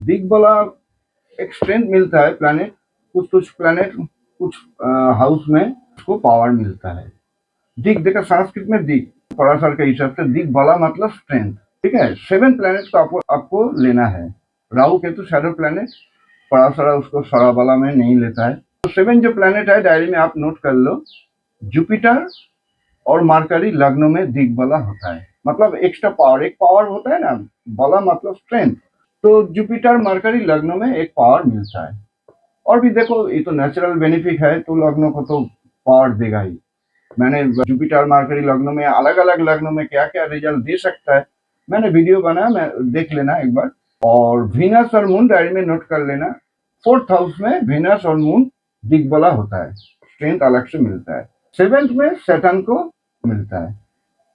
दिग्बला एक स्ट्रेंथ मिलता है प्लैनेट, कुछ कुछ प्लैनेट कुछ हाउस में उसको पावर मिलता है। दिग देखा संस्कृत में दिग पराशर के हिसाब से दिग्बला मतलब स्ट्रेंथ। ठीक है, 7 प्लैनेट को आपको लेना है। राहु केतु शैडो प्लैनेट, पराशरा उसको सराबला में नहीं लेता है। तो 7 जो प्लैनेट है डायरी में आप नोट कर लो। जुपिटर और मरकरी लग्न में दिग्बला होता है, मतलब एक्स्ट्रा पावर, एक पावर होता है ना, बला मतलब स्ट्रेंथ। तो जुपिटर मरकरी लग्न में एक पावर मिलता है। और भी देखो, ये तो नेचुरल बेनिफिट है, तो लग्नों को तो पावर देगा ही। मैंने जुपिटर मरकरी लग्नों में अलग अलग लग्नों में क्या क्या रिजल्ट दे सकता है, मैंने वीडियो बनाया, मैं देख लेना एक बार। और वीनस और मून डायरी में नोट कर लेना। 4th हाउस में वीनस और मून दिग्बला होता है, स्ट्रेंथ अलग से मिलता है। 7th में सैटर्न को मिलता है।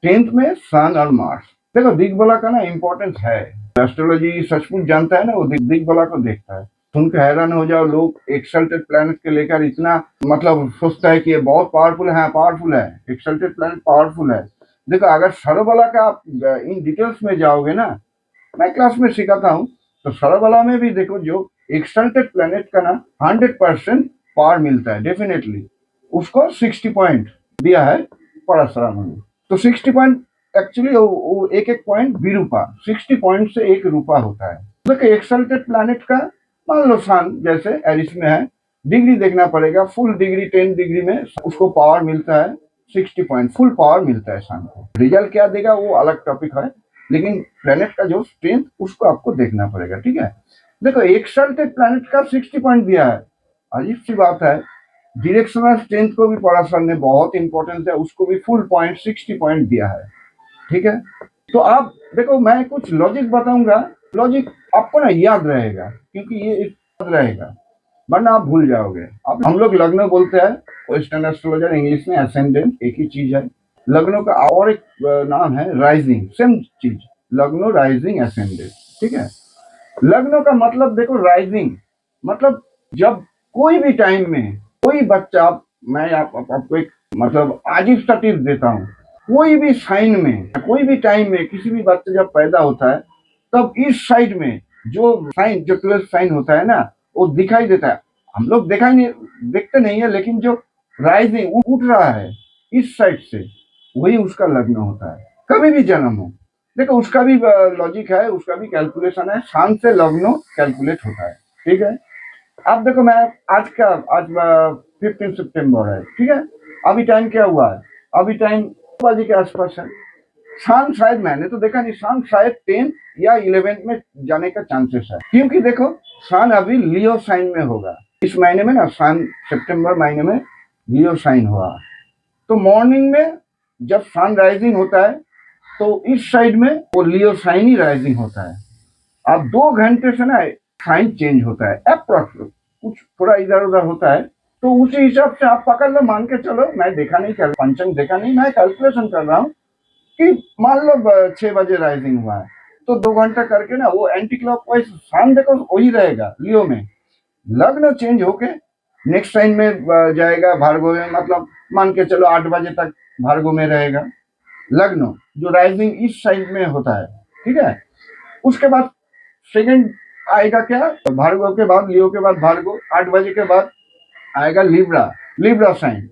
10th में सन और मार्स। देखो दिग्बला का ना इम्पोर्टेंस है, एस्ट्रोलॉजी सचमुच जानता है ना, वो दिग्बला को देखता है। सुन के हैरान हो जाओ, लोग एक्सल्टेड प्लैनेट के लेकर इतना मतलब सोचता है कि ये बहुत पावरफुल है। पावरफुल है, एक्सल्टेड प्लैनेट पावरफुल है। देखो अगर सरबला का आप इन डिटेल्स में जाओगे ना, मैं क्लास में सिखाता हूँ, तो सरबला में भी देखो जो एक्सल्टेड प्लैनेट का ना 100% पावर मिलता है डेफिनेटली। उसको 60 पॉइंट दिया है पराशराम ने। तो 60 पॉइंट एक्चुअली वो एक एक पॉइंट विरूपा, 60 पॉइंट से एक रूपा होता है। देखो एक्सल्टेड प्लैनेट का मान लो सन जैसे एरिस में है, डिग्री देखना पड़ेगा, फुल डिग्री 10 डिग्री में उसको पावर मिलता है 60 पॉइंट, फुल पावर मिलता है सन को। रिजल्ट क्या देगा वो अलग टॉपिक है, लेकिन प्लैनेट का जो स्ट्रेंथ उसको आपको देखना पड़ेगा। ठीक है, देखो एक्सल्टेड प्लैनेट का 60 पॉइंट दिया है, अजीब सी बात है। डायरेक्शनल स्ट्रेंथ को भी पराशर ने बहुत इंपॉर्टेंस है, उसको भी फुल पॉइंट 60 पॉइंट दिया है। ठीक है, तो आप देखो मैं कुछ लॉजिक बताऊंगा, लॉजिक आपको ना याद रहेगा, क्योंकि ये याद रहेगा, वरना आप भूल जाओगे। आप हम लोग लग्न बोलते हैं, वेस्टर्न एस्ट्रोलॉजर इंग्लिश में असेंडेंट एक ही चीज है। लग्नों का और एक नाम है राइजिंग, सेम चीज, लग्नो राइजिंग असेंडेंट। ठीक है, लग्नों का मतलब देखो राइजिंग मतलब जब कोई भी टाइम में कोई बच्चा, मैं आपको एक मतलब अजीब सा टिप्स देता हूँ, कोई भी साइन में कोई भी टाइम में किसी भी बच्चा जब पैदा होता है, तब इस साइड में जो साइन, जो 12th साइन होता है ना, वो दिखाई देता है। हम लोग दिखाई नहीं, देखते नहीं है, लेकिन जो राइजिंग उठ रहा है इस साइड से, वही उसका लग्न होता है, कभी भी जन्म हो। देखो उसका भी लॉजिक है, उसका भी कैलकुलेशन है, शांत से लग्नो कैलकुलेट होता है। ठीक है, अब देखो मैं आज 15 सितंबर है। ठीक है, अभी टाइम क्या हुआ है, अभी टाइम 2 बजे के आसपास है। शाम शायद, मैंने तो देखा नहीं, शाम शायद 10 या 11 में जाने का चांसेस है, क्योंकि देखो सन अभी लियो साइन में होगा इस महीने में ना, सन सितंबर महीने में लियो साइन हुआ। तो मॉर्निंग में जब सन राइजिंग होता है, तो इस साइड में वो लियो साइन ही राइजिंग होता है। अब 2 घंटे से ना साइन चेंज होता है, अप्रोक्स कुछ थोड़ा इधर उधर होता है। तो उसी हिसाब से आप पकड़ लो, मान के चलो, मैं देखा नहीं, पंचंग देखा नहीं, मैं कैलकुलेशन कर रहा हूँ कि मान लो 6 बजे राइजिंग हुआ है, तो 2 घंटा करके ना वो एंटी क्लॉकवाइज सन देखो वही रहेगा लियो में। लग्न चेंज होके नेक्स्ट साइन में जाएगा भार्गो में, मतलब मान के चलो 8 बजे तक भार्गो में रहेगा लग्न, जो राइजिंग इस साइड में होता है। ठीक है, उसके बाद सेकंड आएगा क्या, भार्गो के बाद लियो के बाद भार्गो, 8 बजे के बाद आएगा लिब्रा, लिब्रा साइन,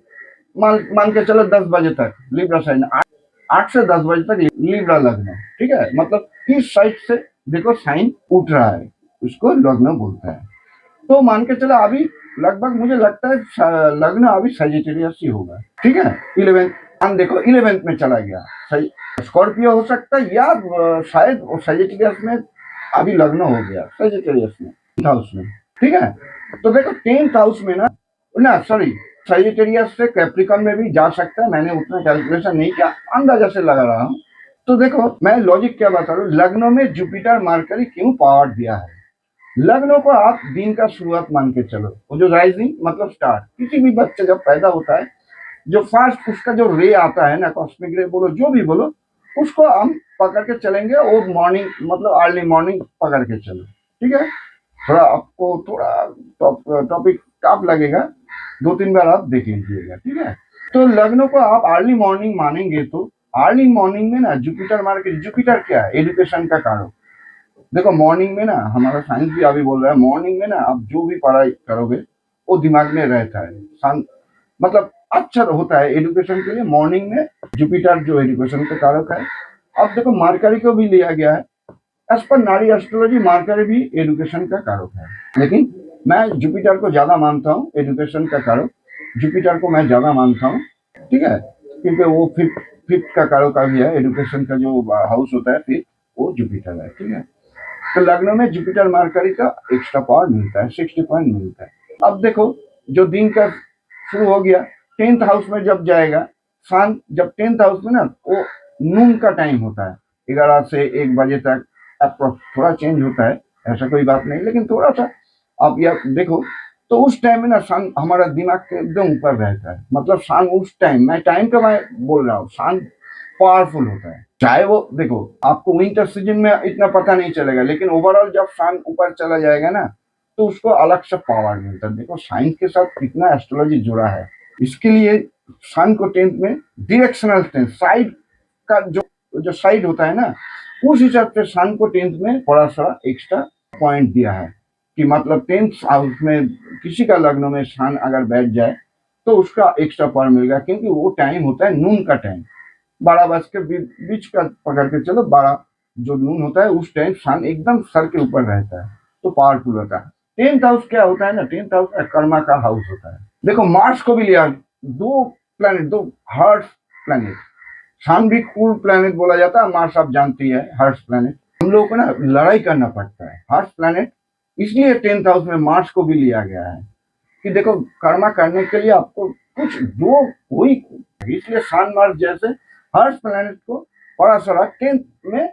मान के चलो 10 बजे तक लिब्रा साइन, 8 से 10 बजे तक लिब्रा लग्न। ठीक है, मतलब इस साइड से देखो साइन उठ रहा है, उसको लग्न बोलता है। तो मान के चलो अभी लगभग मुझे लगता है लग्न अभी सजिटेरियस ही होगा। ठीक है, 11th, हम देखो 11th में चला गया, स्कॉर्पियो हो सकता है, या शायद सजिटेरियस में अभी लग्न हो गया, सजिटेरियस में 10th हाउस में। ठीक है, तो देखो 10th हाउस में ना सॉरी, सजिटेरियस से कैप्रिकॉन में भी जा सकता है, मैंने उतना कैलकुलेशन नहीं किया, अंदाजा से लगा रहा हूँ। तो देखो मैं लॉजिक क्या बता रहा हूँ, लग्नों में जुपिटर मरकरी क्यों पावर दिया है। लग्नों को आप दिन का शुरुआत मान के चलो, वो जो राइजिंग मतलब स्टार्ट, किसी भी बच्चे जब पैदा होता है, जो फर्स्ट उसका जो रे आता है ना, कॉस्मिक रे बोलो जो भी बोलो, उसको हम पकड़ के चलेंगे, और मॉर्निंग मतलब अर्ली मॉर्निंग पकड़ के चलो। ठीक है, थोड़ा आपको थोड़ा टॉपिक टफ लगेगा, 2-3 बार आप देख लीजिएगा। ठीक है, तो लग्नों को आप अर्ली मॉर्निंग मानेंगे, तो अर्ली मॉर्निंग में ना जुपिटर मार्केट, जुपिटर क्या है, एजुकेशन का कारक, देखो मॉर्निंग में ना हमारा साइंस भी अभी बोल रहा है मॉर्निंग में ना आप जो भी पढ़ाई करोगे वो दिमाग में रहता है। शांत मतलब अच्छा होता है एजुकेशन के लिए मॉर्निंग में। जुपिटर जो एजुकेशन का कारक है। अब देखो मार्करी को भी लिया गया है। एज पर नारी एस्ट्रोलॉजी मार्करी भी एजुकेशन का कारक है, लेकिन मैं जुपिटर को ज्यादा मानता हूँ एजुकेशन का कारक। जुपिटर को मैं ज्यादा मानता हूँ, ठीक है, क्योंकि वो फिफ्थ फिफ्थ का कारक आ गया है। एजुकेशन का जो हाउस होता है फिफ्थ, वो जुपिटर है, ठीक है। तो लग्न में जुपिटर मार्करी का एक्स्ट्रा पावर मिलता है, 60 पॉइंट मिलता है। अब देखो जो दिन का शुरू हो गया, 10th हाउस में जब जाएगा शांत, जब 10th हाउस में ना वो नून का टाइम होता है, 11 से 1 बजे तक अप्रोक्स। थोड़ा चेंज होता है, ऐसा कोई बात नहीं, लेकिन थोड़ा सा आप यह देखो तो उस टाइम में ना सन हमारा दिमाग के एकदम ऊपर रहता है। मतलब सन उस टाइम, मैं टाइम का मैं बोल रहा हूँ, सन पावरफुल होता है। चाहे वो देखो आपको विंटर सीजन में इतना पता नहीं चलेगा, लेकिन ओवरऑल जब सन ऊपर चला जाएगा ना तो उसको अलग से पावर मिलता है। देखो साइंस के साथ कितना एस्ट्रोलॉजी जुड़ा है। इसके लिए सन को 10th में डायरेक्शनल टेंस साइड का जो जो साइड होता है ना, उस हिसाब से सन को 10th में थोड़ा सा एक्स्ट्रा पॉइंट दिया है कि मतलब 10th हाउस में किसी का लग्न में सन अगर बैठ जाए तो उसका एक्स्ट्रा पॉइंट मिलेगा, क्योंकि वो टाइम होता है नून का टाइम। 12 बज के बीच का पकड़ के चलो, 12 जो नून होता है उस टाइम सन एकदम सर के ऊपर रहता है, तो पावरफुल होता है। 10th हाउस क्या होता है ना, 10th हाउस कर्मा का हाउस होता है। देखो मार्स को भी लिया, दो प्लैनेट, दो हर्ष प्लैनेट। सन भी कूल प्लैनेट बोला जाता है, मार्स आप जानती है हर्ष प्लैनेट। हम लोगों को ना लड़ाई करना पड़ता है हर्ष प्लैनेट, इसलिए 10th हाउस में मार्स को भी लिया गया है कि देखो कर्मा करने के लिए आपको कुछ दो कोई, इसलिए सन मार्स जैसे हर्ष प्लैनेट को थोड़ा सा 10th में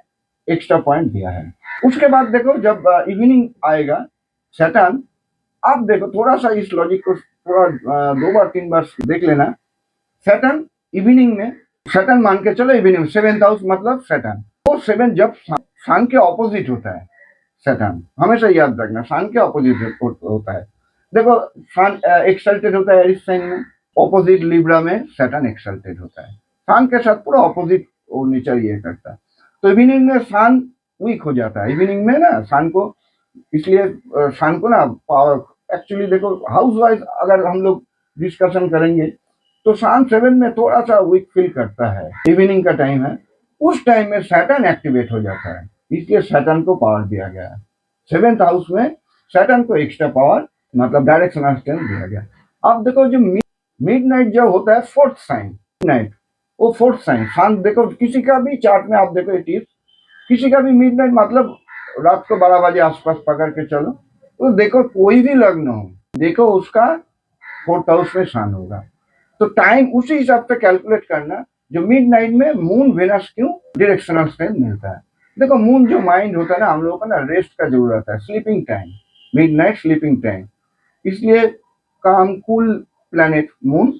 एक्स्ट्रा पॉइंट दिया है। उसके बाद देखो जब इवनिंग आएगा सैटर्न, आप देखो थोड़ा सा इस लॉजिक को थोड़ा 2 बार 3 बार देख लेना। सैटर्न इवनिंग में, सैटर्न मान के चलो इवनिंग 7th हाउस मतलब सैटर्न, तो 7 जब सन के ऑपोजिट होता है। सैटर्न हमेशा याद रखना सन के ऑपोजिट होता है। देखो सन एक्सल्टेड होता है एरिस साइन में, ऑपोजिट लिब्रा में सैटर्न एक्सल्टेड होता है। सन के साथ पूरा ऑपोजिट वो नेचर ये करता है। तो इवनिंग में सन वीक हो जाता है। इवनिंग में ना सन को, इसलिए सन को ना पावर एक्चुअली देखो हाउस वाइज अगर हम लोग डिस्कशन करेंगे तो सन 7 में थोड़ा सा वीक फील करता है। इवनिंग का टाइम है, उस टाइम में सैटर्न एक्टिवेट हो जाता है, इसलिए सैटर्न को पावर दिया गया है। 7th हाउस में सैटर्न को एक्स्ट्रा पावर मतलब डायरेक्शनल स्ट्रेंथ दिया गया। अब देखो जो मिड नाइट जो होता है फोर्थ साइन नाइट, वो फोर्थ साइन सन देखो किसी का भी चार्ट में आप देखो इट इज, किसी का भी मिड नाइट मतलब रात को 12 बजे आसपास पकड़ के चलो, तो देखो कोई भी लग्न हो, देखो उसका 4th हाउस में सन होगा। तो टाइम उसी हिसाब से कैलकुलेट करना जो मिड नाइट में मून वेनस क्यों डायरेक्शनल स्ट्रेंथ मिलता है। देखो मून जो माइंड होता है ना, हम लोगों को ना रेस्ट का जरूरत है, sleeping time, mid night sleeping time. इसलिए काम कूल प्लैनेट मून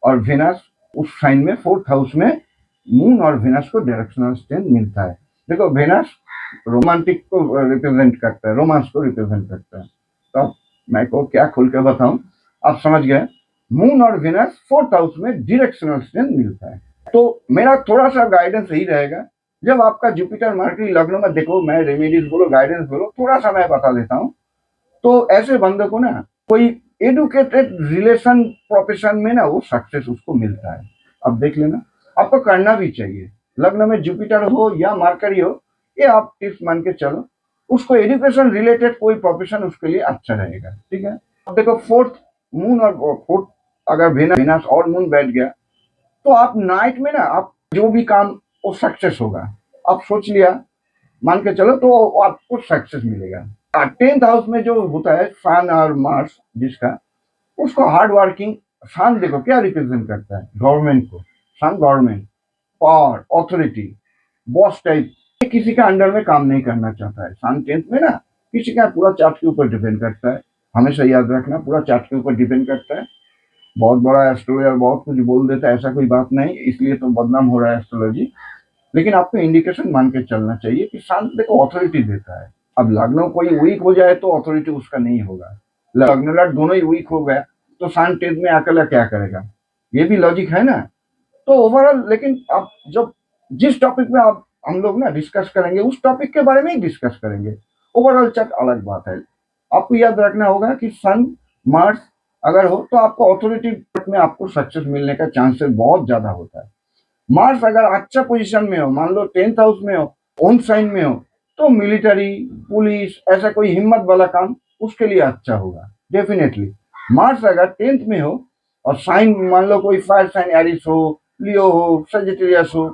और वेनस उस साइन में 4th हाउस में मून और वेनस को डायरेक्शनल स्ट्रेंथ मिलता है। देखो वेनस रोमांटिक को रिप्रेजेंट करता है, रोमांस को रिप्रेजेंट करता है। तो अब मैं को क्या खुल के बताऊं, आप समझ गए। मून और वेनस 4th हाउस में डायरेक्शनल स्ट्रेंथ मिलता है। तो मेरा थोड़ा सा गाइडेंस यही रहेगा, जब आपका जुपिटर मरकरी लग्न में, देखो मैं रेमेडीज बोलो गाइडेंस बोलो थोड़ा सा मैं बता देता हूँ। तो ऐसे बंदे को ना कोई एडुकेटेड रिलेशन प्रोफेशन में ना वो सक्सेस उसको मिलता है। अब देख लेना, आपको करना भी चाहिए। लग्न में जुपिटर हो या मरकरी हो, ये आप टिप्स मान के चलो, उसको एजुकेशन रिलेटेड कोई प्रोफेशन उसके लिए अच्छा रहेगा, ठीक है। अब देखो फोर्थ मून और फोर्थ अगर वेनस और मून बैठ गया तो आप नाइट में ना आप जो भी काम वो सक्सेस होगा। आप सोच लिया मान के चलो तो आपको सक्सेस मिलेगा। 10th हाउस में जो होता है सन और मार्स जिसका, उसको हार्ड वर्किंग, सन देखो क्या रिप्रेजेंट करता है, गवर्नमेंट को। Sun government, power, authority, boss type, किसी का अंडर में काम नहीं करना चाहता है। सन 10th में ना किसी का पूरा चार्ट के ऊपर डिपेंड करता है, हमेशा याद रखना पूरा चार्ट के ऊपर डिपेंड करता है। बहुत बड़ा एस्ट्रोलॉजर बहुत कुछ बोल देता है, ऐसा कोई बात नहीं, इसलिए तो बदनाम हो रहा है एस्ट्रोलॉजी। लेकिन आपको इंडिकेशन मान के चलना चाहिए कि सन देखो ऑथोरिटी देता है। अब लग्न कोई वीक हो जाए तो ऑथोरिटी उसका नहीं होगा, लग्न लट दोनों ही वीक हो गया तो सन 10th में अकेला क्या करेगा, ये भी लॉजिक है ना। तो ओवरऑल लेकिन आप जब जिस टॉपिक में आप हम लोग ना डिस्कस करेंगे, उस टॉपिक के बारे में ही डिस्कस करेंगे। ओवरऑल चार्ट अलग बात है। आपको याद रखना होगा कि सन मार्स अगर हो तो आपको ऑथोरिटी में आपको सक्सेस मिलने का चांसेस बहुत ज्यादा होता है। मार्स अगर अच्छा पोजीशन में हो, मान लो 10th हाउस में हो, ओन साइन में हो, तो मिलिट्री, पुलिस, ऐसा कोई हिम्मत वाला काम उसके लिए अच्छा होगा डेफिनेटली। मार्स अगर 10th में हो और साइन मान लो कोई फायर साइन एरिस हो, लियो हो, सजिटेरियस हो,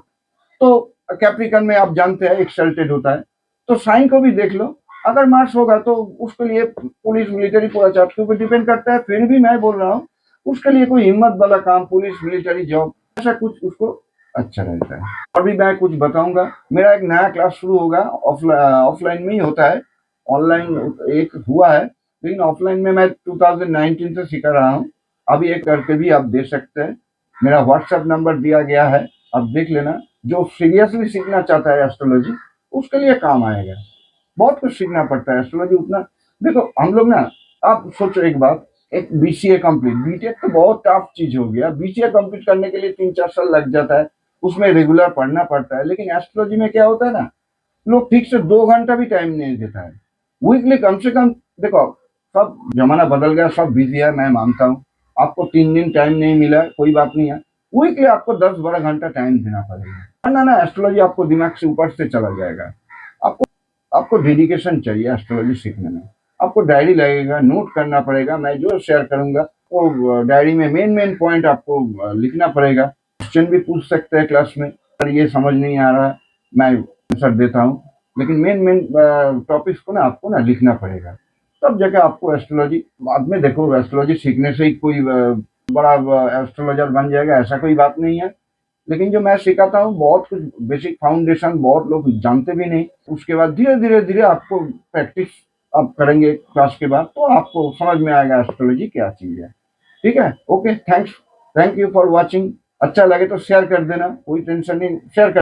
तो कैप्रिकन में आप जानते हैं एक्सल्टेड होता है, तो साइन को भी देख लो। अगर मार्स होगा तो उसके लिए पुलिस, मिलिट्री पूरा चार्ट के ऊपर डिपेंड करता है। फिर भी मैं बोल रहा हूँ उसके लिए कोई हिम्मत वाला काम, पुलिस, मिलिट्री जॉब, ऐसा कुछ उसको अच्छा रहता है। और भी मैं कुछ बताऊंगा। मेरा एक नया क्लास शुरू होगा, ऑफलाइन में ही होता है, ऑनलाइन एक हुआ है, लेकिन ऑफलाइन में मैं 2019 से सिखा रहा हूँ। अभी एक करके भी आप दे सकते हैं। मेरा व्हाट्सएप नंबर दिया गया है, आप देख लेना। जो सीरियसली सीखना चाहता है एस्ट्रोलॉजी, उसके लिए काम आएगा। बहुत कुछ सीखना पड़ता है एस्ट्रोलॉजी उतना। देखो हम लोग ना, आप सोचो एक बात, एक बीसीए कंप्लीट, बीटेक तो बहुत टफ चीज हो गया, बीसीए कंप्लीट करने के लिए 3-4 साल लग जाता है, उसमें रेगुलर पढ़ना पड़ता है। लेकिन एस्ट्रोलॉजी में क्या होता है ना, लोग ठीक से 2 घंटा भी टाइम नहीं देता है वीकली कम से कम। देखो सब जमाना बदल गया, सब बिजी है, मैं मानता हूँ। आपको 3 दिन टाइम नहीं मिला, कोई बात नहीं है, वीकली आपको 10-12 घंटा टाइम देना पड़ेगा, वरना ना एस्ट्रोलॉजी आपको दिमाग से ऊपर से चला जाएगा। आपको आपको डेडिकेशन चाहिए एस्ट्रोलॉजी सीखने में। आपको डायरी लगेगा, नोट करना पड़ेगा। मैं जो शेयर करूंगा वो डायरी में मेन मेन पॉइंट आपको लिखना पड़ेगा। क्वेश्चन भी पूछ सकते हैं क्लास में, अगर ये समझ नहीं आ रहा मैं आंसर देता हूँ, लेकिन मेन मेन टॉपिक्स को ना आपको ना लिखना पड़ेगा, तब जाके आपको एस्ट्रोलॉजी। बाद में देखो एस्ट्रोलॉजी सीखने से ही कोई बड़ा एस्ट्रोलॉजर बन जाएगा, ऐसा कोई बात नहीं है। लेकिन जो मैं सिखाता हूँ बहुत कुछ बेसिक फाउंडेशन बहुत लोग जानते भी नहीं। उसके बाद धीरे धीरे धीरे आपको प्रैक्टिस आप करेंगे क्लास के बाद, तो आपको समझ में आएगा एस्ट्रोलॉजी क्या चीज है। ठीक है, okay, thank you for watching. अच्छा लगे तो शेयर कर देना, कोई टेंशन नहीं, शेयर कर